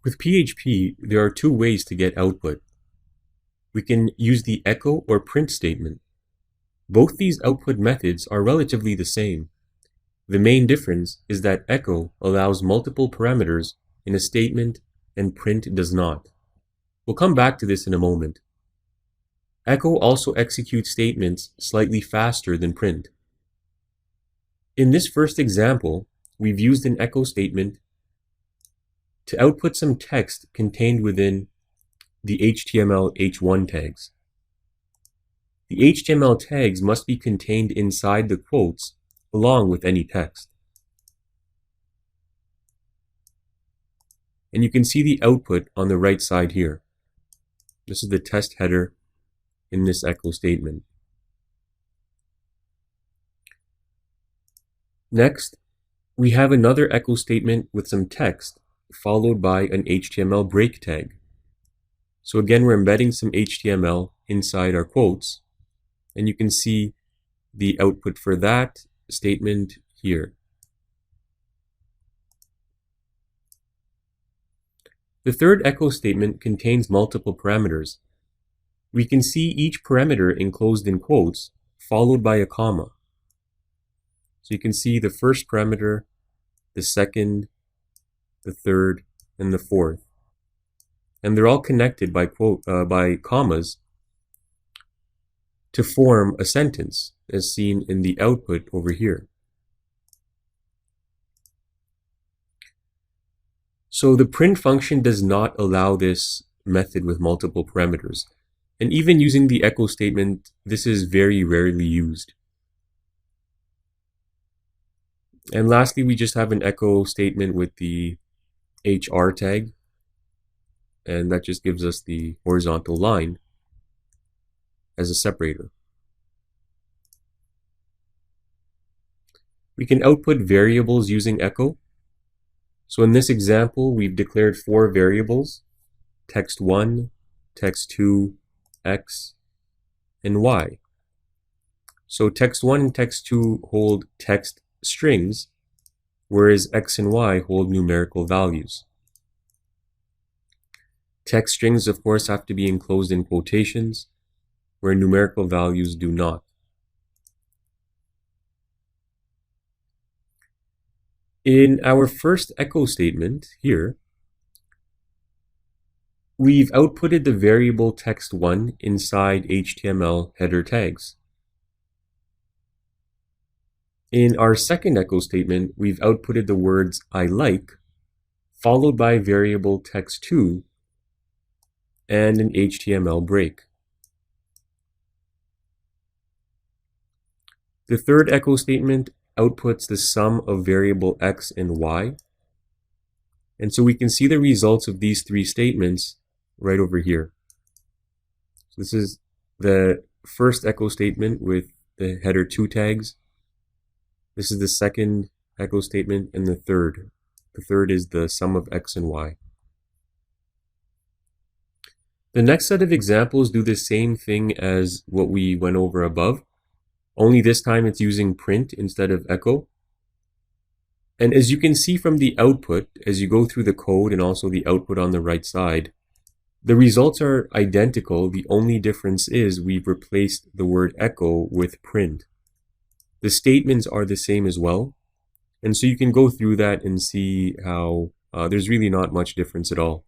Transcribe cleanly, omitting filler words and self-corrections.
With PHP, there are two ways to get output. We can use the echo or print statement. Both these output methods are relatively the same. The main difference is that echo allows multiple parameters in a statement and print does not. We'll come back to this in a moment. Echo also executes statements slightly faster than print. In this first example, we've used an echo statement to output some text contained within the HTML h1 tags. The HTML tags must be contained inside the quotes along with any text. And you can see the output on the right side here. This is the test header in this echo statement. Next, we have another echo statement with some text followed by an HTML break tag. So again, we're embedding some HTML inside our quotes, and you can see the output for that statement here. The third echo statement contains multiple parameters. We can see each parameter enclosed in quotes followed by a comma. So you can see the first parameter, the second, the third, and the fourth. And they're all connected by commas to form a sentence, as seen in the output over here. So the print function does not allow this method with multiple parameters. And even using the echo statement, this is very rarely used. And lastly, we just have an echo statement with the HR tag, and that just gives us the horizontal line as a separator. We can output variables using echo. So in this example, we've declared 4 variables: text1, text2, x, and y. So text1 and text2 hold text strings, whereas x and y hold numerical values. Text strings, of course, have to be enclosed in quotations, where numerical values do not. In our first echo statement here, we've outputted the variable text1 inside HTML header tags. In our second echo statement, we've outputted the words I like, followed by variable text2 and an HTML break. The third echo statement outputs the sum of variable x and y. And so we can see the results of these 3 statements right over here. So this is the first echo statement with the header 2 tags. This is the second echo statement, and the third. The third is the sum of x and y. The next set of examples do the same thing as what we went over above, only this time it's using print instead of echo. And as you can see from the output, as you go through the code and also the output on the right side, the results are identical. The only difference is we've replaced the word echo with print. The statements are the same as well. And so you can go through that and see how there's really not much difference at all.